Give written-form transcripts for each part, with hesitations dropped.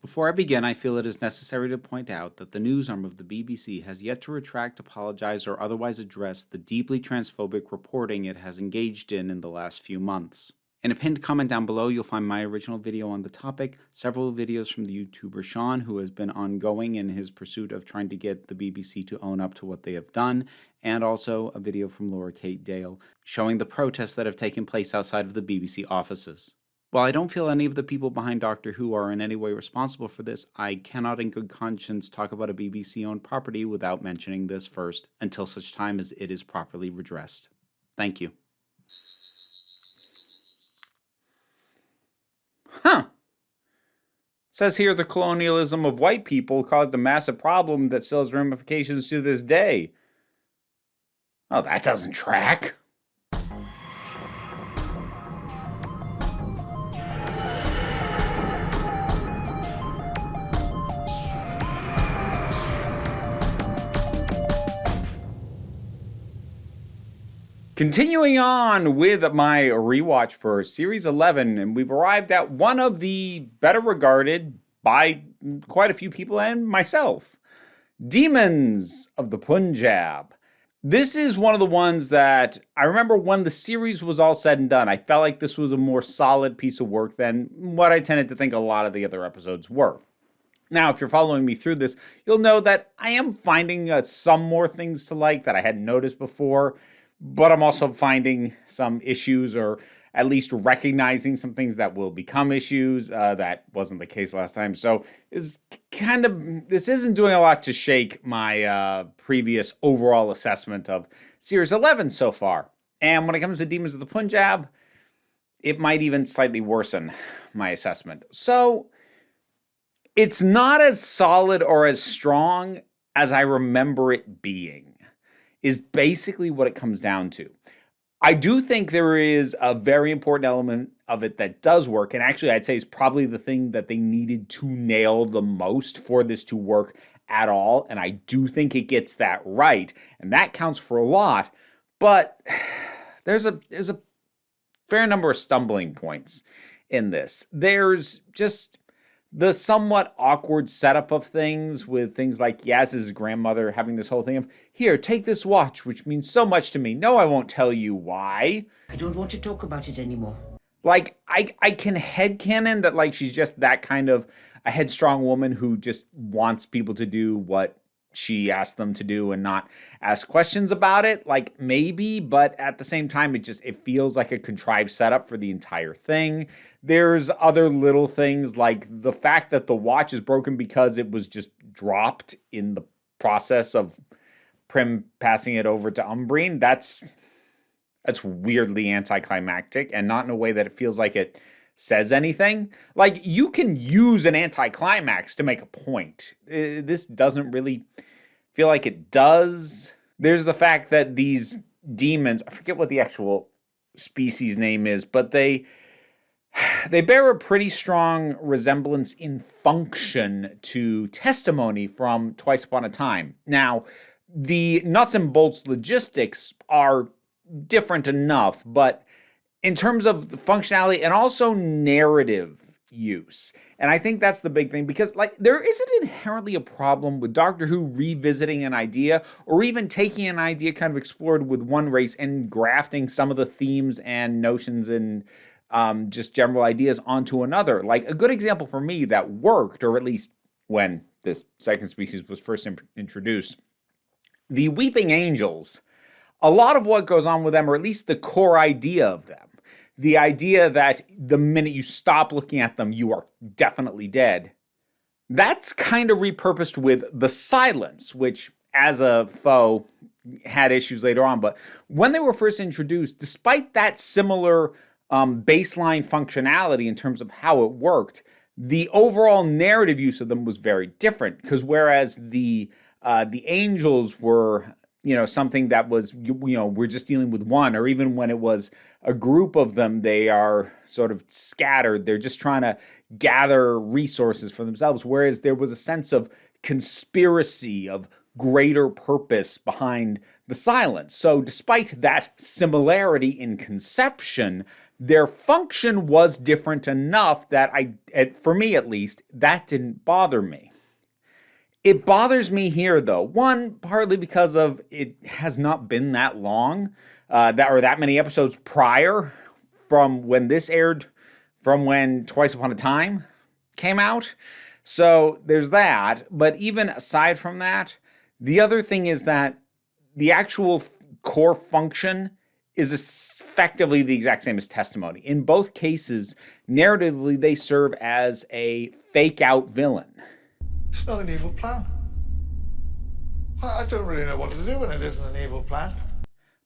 Before I begin, I feel it is necessary to point out that the news arm of the BBC has yet to retract, apologize, or otherwise address the deeply transphobic reporting it has engaged in the last few months. In a pinned comment down below, you'll find my original video on the topic, several videos from the YouTuber Sean, who has been ongoing in his pursuit of trying to get the BBC to own up to what they have done, and also a video from Laura Kate Dale showing the protests that have taken place outside of the BBC offices. While I don't feel any of the people behind Doctor Who are in any way responsible for this, I cannot in good conscience talk about a BBC-owned property without mentioning this first, until such time as it is properly redressed. Thank you. Says here the colonialism of white people caused a massive problem that still has ramifications to this day. Oh, that doesn't track. Continuing on with my rewatch for Series 11, and we've arrived at one of the better regarded by quite a few people and myself, Demons of the Punjab. This is one of the ones that I remember when the series was all said and done, I felt like this was a more solid piece of work than what I tended to think a lot of the other episodes were. Now, if you're following me through this, you'll know that I am finding some more things to like that I hadn't noticed before. But I'm also finding some issues, or at least recognizing some things that will become issues. That wasn't the case last time. So this isn't doing a lot to shake my previous overall assessment of Series 11 so far. And when it comes to Demons of the Punjab, it might even slightly worsen my assessment. So it's not as solid or as strong as I remember it being, is basically what it comes down to. I do think there is a very important element of it that does work, and actually I'd say is probably the thing that they needed to nail the most for this to work at all, and I do think it gets that right, and that counts for a lot, but there's a fair number of stumbling points in this. There's just the somewhat awkward setup of things, with things like Yaz's grandmother having this whole thing of, here, take this watch, which means so much to me. No, I won't tell you why. I don't want to talk about it anymore. Like, I can headcanon that, like, she's just that kind of a headstrong woman who just wants people to do what she asked them to do and not ask questions about it. Like, maybe, but at the same time, it feels like a contrived setup for the entire thing. There's other little things, like the fact that the watch is broken because it was just dropped in the process of Prim passing it over to Umbreen. That's weirdly anticlimactic, and not in a way that it feels like it says anything. Like, you can use an anticlimax to make a point. This doesn't really feel like it does. There's the fact that these demons, I forget what the actual species name is, but they bear a pretty strong resemblance in function to Testimony from Twice Upon a Time. Now, the nuts and bolts logistics are different enough, but in terms of the functionality and also narrative use. And I think that's the big thing, because like there isn't inherently a problem with Doctor Who revisiting an idea, or even taking an idea kind of explored with one race and grafting some of the themes and notions and just general ideas onto another. Like, a good example for me that worked, or at least when this second species was first introduced, the Weeping Angels. A lot of what goes on with them, or at least the core idea of them, the idea that the minute you stop looking at them, you are definitely dead. That's kind of repurposed with the Silence, which as a foe had issues later on. But when they were first introduced, despite that similar baseline functionality in terms of how it worked, the overall narrative use of them was very different. Because whereas the angels were, something that was, we're just dealing with one, or even when it was a group of them, they are sort of scattered. They're just trying to gather resources for themselves. Whereas there was a sense of conspiracy, of greater purpose behind the Silence. So despite that similarity in conception, their function was different enough that for me at least, that didn't bother me. It bothers me here, though. One, partly because of it has not been that long, that many episodes prior from when this aired, from when Twice Upon a Time came out. So there's that. But even aside from that, the other thing is that the actual core function is effectively the exact same as testimony. In both cases, narratively, they serve as a fake out villain. It's not an evil plan. I don't really know what to do when it isn't an evil plan.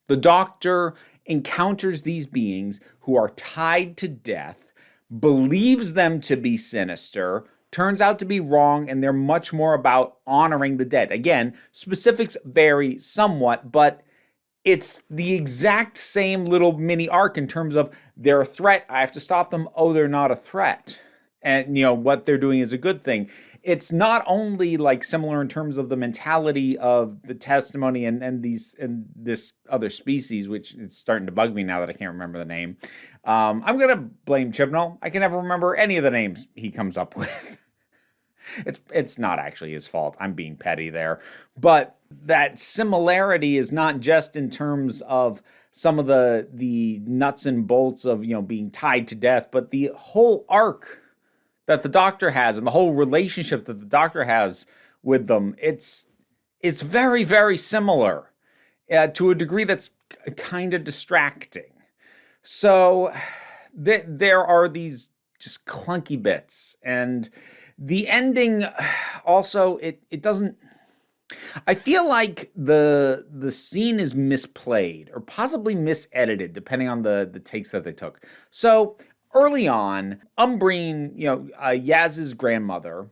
The Doctor encounters these beings who are tied to death, believes them to be sinister, turns out to be wrong, and they're much more about honoring the dead. Again, specifics vary somewhat, but it's the exact same little mini arc in terms of they're a threat, I have to stop them, oh, they're not a threat. And, what they're doing is a good thing. It's not only like similar in terms of the mentality of the testimony and this other species, which is starting to bug me now that I can't remember the name. I'm going to blame Chibnall. I can never remember any of the names he comes up with. It's not actually his fault. I'm being petty there. But that similarity is not just in terms of some of the nuts and bolts of, being tied to death, but the whole arc that the Doctor has and the whole relationship that the Doctor has with them, it's very, very similar to a degree that's kind of distracting. So there are these just clunky bits, and the ending also, it doesn't, I feel like the scene is misplayed or possibly misedited depending on the takes that they took. So early on, Umbreen, Yaz's grandmother,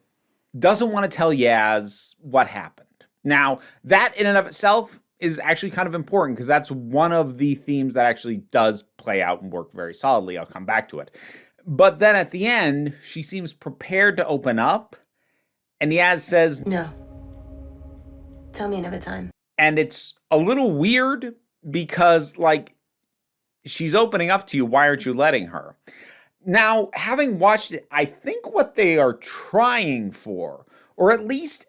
doesn't want to tell Yaz what happened. Now, that in and of itself is actually kind of important because that's one of the themes that actually does play out and work very solidly. I'll come back to it. But then at the end, she seems prepared to open up, and Yaz says, "No. Tell me another time." And it's a little weird because, she's opening up to you. Why aren't you letting her? Now, having watched it, I think what they are trying for, or at least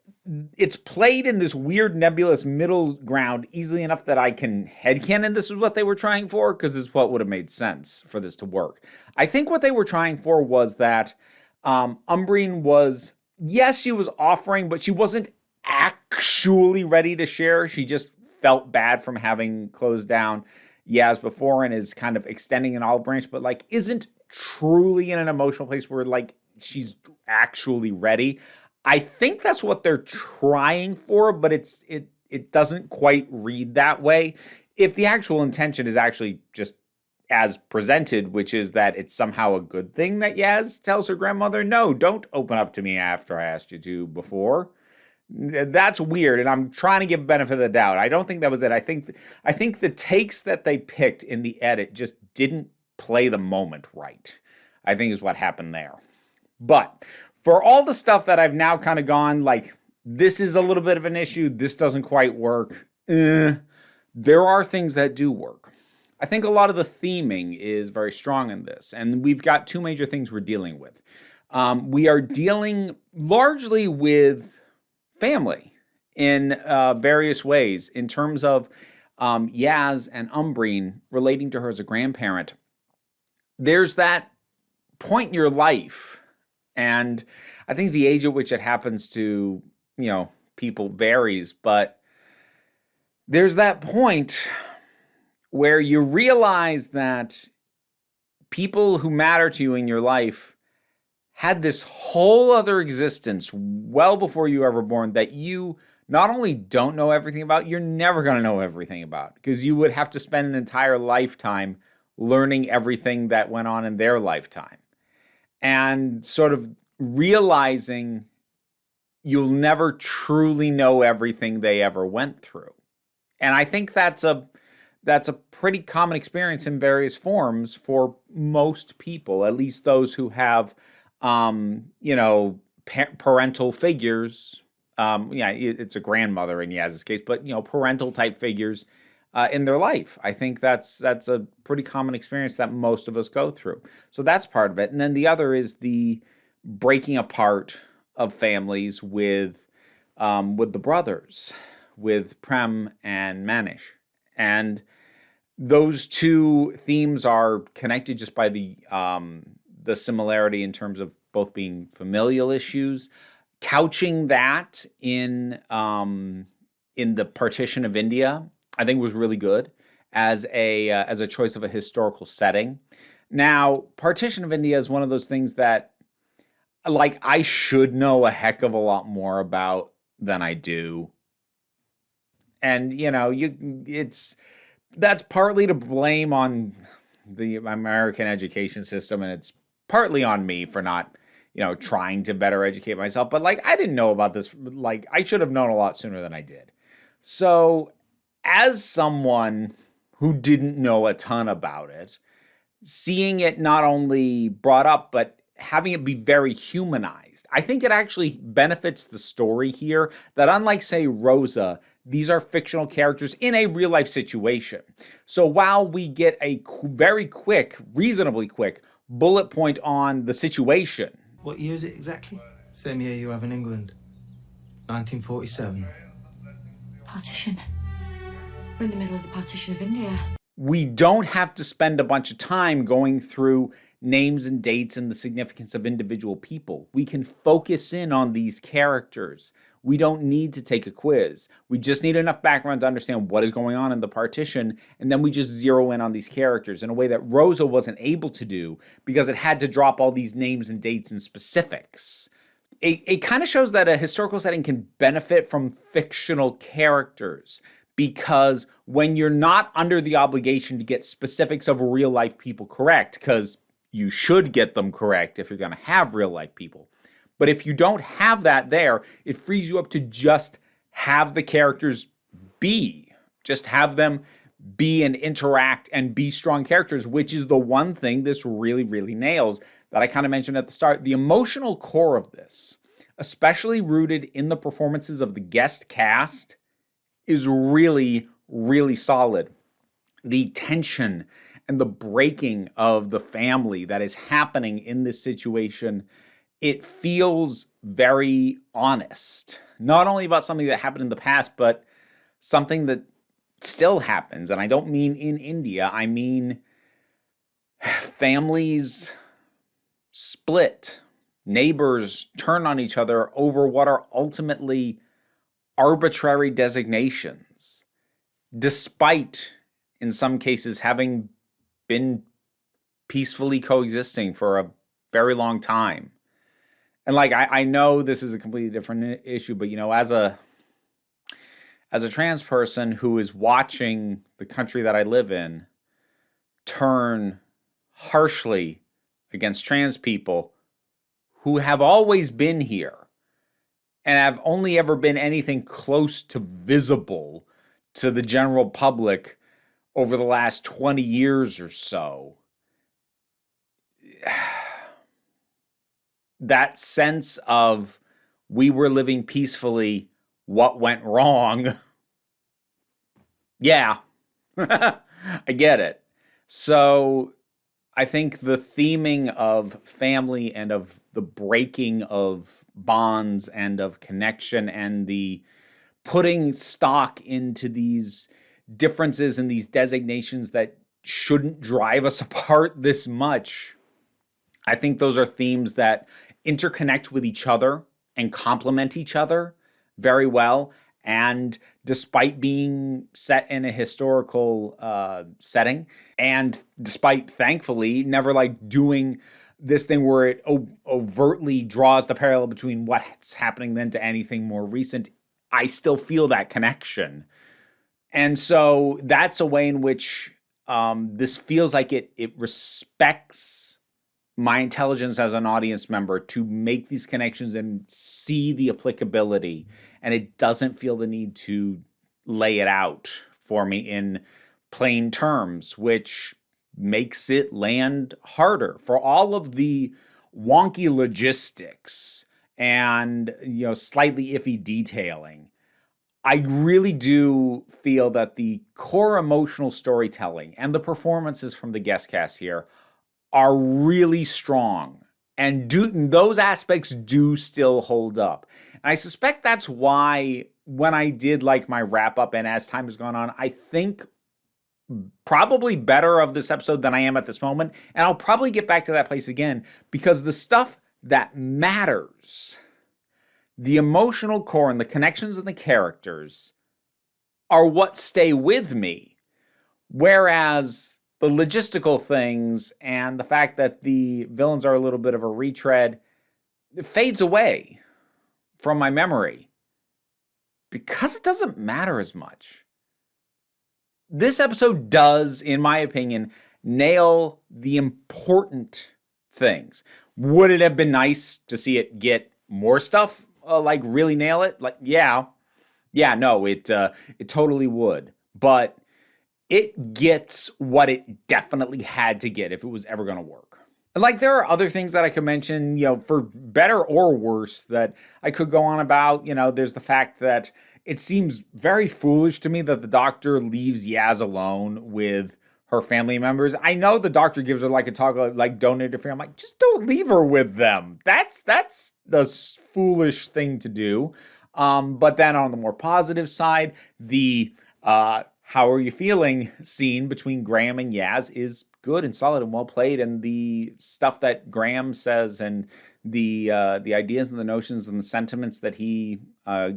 it's played in this weird nebulous middle ground easily enough that I can headcanon this is what they were trying for, because it's what would have made sense for this to work. I think what they were trying for was that Umbreen was, yes, she was offering, but she wasn't actually ready to share. She just felt bad from having closed down Yaz before and is kind of extending an olive branch, but isn't truly in an emotional place where she's actually ready. I think that's what they're trying for, but it doesn't quite read that way. If the actual intention is actually just as presented, which is that it's somehow a good thing that Yaz tells her grandmother, no, don't open up to me after I asked you to before. That's weird, and I'm trying to give benefit of the doubt. I don't think that was it. I think the takes that they picked in the edit just didn't play the moment right, I think is what happened there. But for all the stuff that I've now kind of gone, this is a little bit of an issue, this doesn't quite work, there are things that do work. I think a lot of the theming is very strong in this, and we've got two major things we're dealing with. We are dealing largely with family in various ways in terms of Yaz and Umbreen relating to her as a grandparent. There's that point in your life, and I think the age at which it happens to, people varies, but there's that point where you realize that people who matter to you in your life had this whole other existence well before you were ever born that you not only don't know everything about, you're never going to know everything about, because you would have to spend an entire lifetime learning everything that went on in their lifetime. And sort of realizing you'll never truly know everything they ever went through. And I think that's a pretty common experience in various forms for most people, at least those who have, parental figures. It's a grandmother in Yaz's case, but, parental type figures in their life. I think that's a pretty common experience that most of us go through. So that's part of it. And then the other is the breaking apart of families with the brothers, with Prem and Manish. And those two themes are connected just by the similarity in terms of both being familial issues. Couching that in the partition of India, I think was really good as a choice of a historical setting. Now, partition of India is one of those things that, like, I should know a heck of a lot more about than I do. And, you know, that's partly to blame on the American education system, and it's partly on me for not, you know, trying to better educate myself. But, like, I didn't know about this. Like, I should have known a lot sooner than I did. So, as someone who didn't know a ton about it, seeing it not only brought up, but having it be very humanized, I think it actually benefits the story here that, unlike, say, Rosa, these are fictional characters in a real life situation. So while we get a very quick, reasonably quick bullet point on the situation. What year is it exactly? Same year you have in England. 1947. Partition. We're in the middle of the partition of India. We don't have to spend a bunch of time going through names and dates and the significance of individual people. We can focus in on these characters. We don't need to take a quiz. We just need enough background to understand what is going on in the partition, and then we just zero in on these characters in a way that Rosa wasn't able to do because it had to drop all these names and dates and specifics. It kind of shows that a historical setting can benefit from fictional characters, because when you're not under the obligation to get specifics of real life people correct, because you should get them correct if you're going to have real life people. But if you don't have that there, it frees you up to just have the characters be. Just have them be and interact and be strong characters, which is the one thing this really, really nails that I kind of mentioned at the start. The emotional core of this, especially rooted in the performances of the guest cast, is really, really solid. The tension and the breaking of the family that is happening in this situation, it feels very honest. Not only about something that happened in the past, but something that still happens. And I don't mean in India. I mean families split. Neighbors turn on each other over what are ultimately arbitrary designations, despite, in some cases, having been peacefully coexisting for a very long time. And like, I know this is a completely different issue, but, you know, as a trans person who is watching the country that I live in turn harshly against trans people who have always been here and have only ever been anything close to visible to the general public over the last 20 years or so, that sense of we were living peacefully, what went wrong? Yeah, I get it. So I think the theming of family and of the breaking of bonds and of connection and the putting stock into these differences and these designations that shouldn't drive us apart this much, I think those are themes that interconnect with each other and complement each other very well. And despite being set in a historical setting, and despite, thankfully, never like doing this thing where it overtly draws the parallel between what's happening then to anything more recent, I still feel that connection. And so that's a way in which this feels like it respects my intelligence as an audience member to make these connections and see the applicability. And it doesn't feel the need to lay it out for me in plain terms, which makes it land harder for all of the wonky logistics and, you know, slightly iffy detailing. I really do feel that the core emotional storytelling and the performances from the guest cast here are really strong. And those aspects do still hold up. And I suspect that's why when I did like my wrap up and as time has gone on, I think probably better of this episode than I am at this moment. And I'll probably get back to that place again because the stuff that matters, the emotional core and the connections and the characters are what stay with me. Whereas the logistical things and the fact that the villains are a little bit of a retread, it fades away from my memory because it doesn't matter as much. This episode does, in my opinion, nail the important things. Would it have been nice to see it get more stuff, like really nail it? Like, no, it totally would. But it gets what it definitely had to get if it was ever going to work. Like, there are other things that I could mention, for better or worse that I could go on about. There's the fact that it seems very foolish to me that the doctor leaves Yaz alone with her family members. I know the doctor gives her like a talk, like don't interfere. I'm like, just don't leave her with them. That's the foolish thing to do. But then on the more positive side, the how are you feeling scene between Graham and Yaz is good and solid and well played. And the stuff that Graham says and the ideas and the notions and the sentiments that he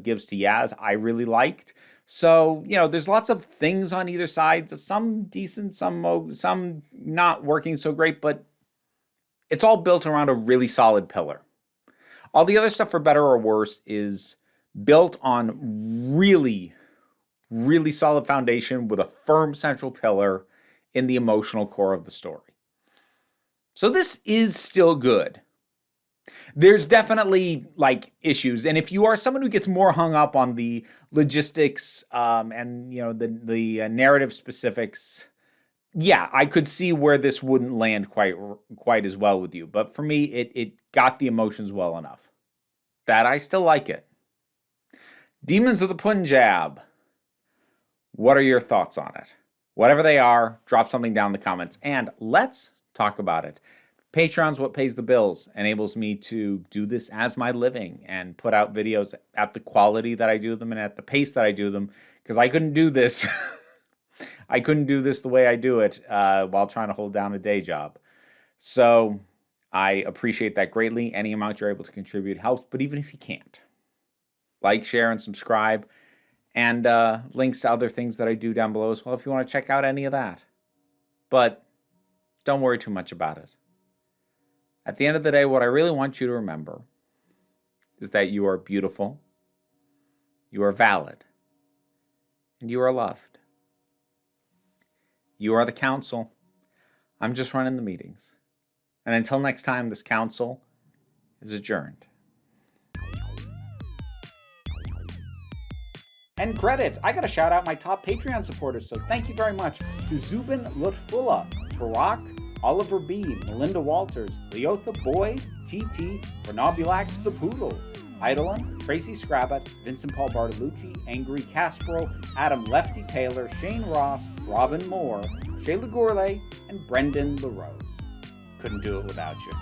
gives to Yaz, I really liked. So, there's lots of things on either side. Some decent, some not working so great, but it's all built around a really solid pillar. All the other stuff, for better or worse, is built on really solid foundation with a firm central pillar in the emotional core of the story. So this is still good. There's definitely issues, and if you are someone who gets more hung up on the logistics and the narrative specifics, I could see where this wouldn't land quite as well with you. But for me, it got the emotions well enough that I still like it. Demons of the Punjab. What are your thoughts on it? Whatever they are, drop something down in the comments and let's talk about it. Patreon's what pays the bills, enables me to do this as my living and put out videos at the quality that I do them and at the pace that I do them, because I couldn't do this. I couldn't do this the way I do it while trying to hold down a day job. So I appreciate that greatly. Any amount you're able to contribute helps, but even if you can't, like, share, and subscribe. And links to other things that I do down below as well if you want to check out any of that. But don't worry too much about it. At the end of the day, what I really want you to remember is that you are beautiful, you are valid, and you are loved. You are the council. I'm just running the meetings. And until next time, this council is adjourned. And credits. I gotta shout out my top Patreon supporters, so thank you very much to Zubin Lutfullah, Tarak, Oliver B, Melinda Walters, Leotha Boyd, TT, Vernobulax the Poodle, Eidolon, Tracy Scrabbit, Vincent Paul Bartolucci, Angry Caspero, Adam Lefty Taylor, Shane Ross, Robin Moore, Shayla Gourlay, and Brendan LaRose. Couldn't do it without you.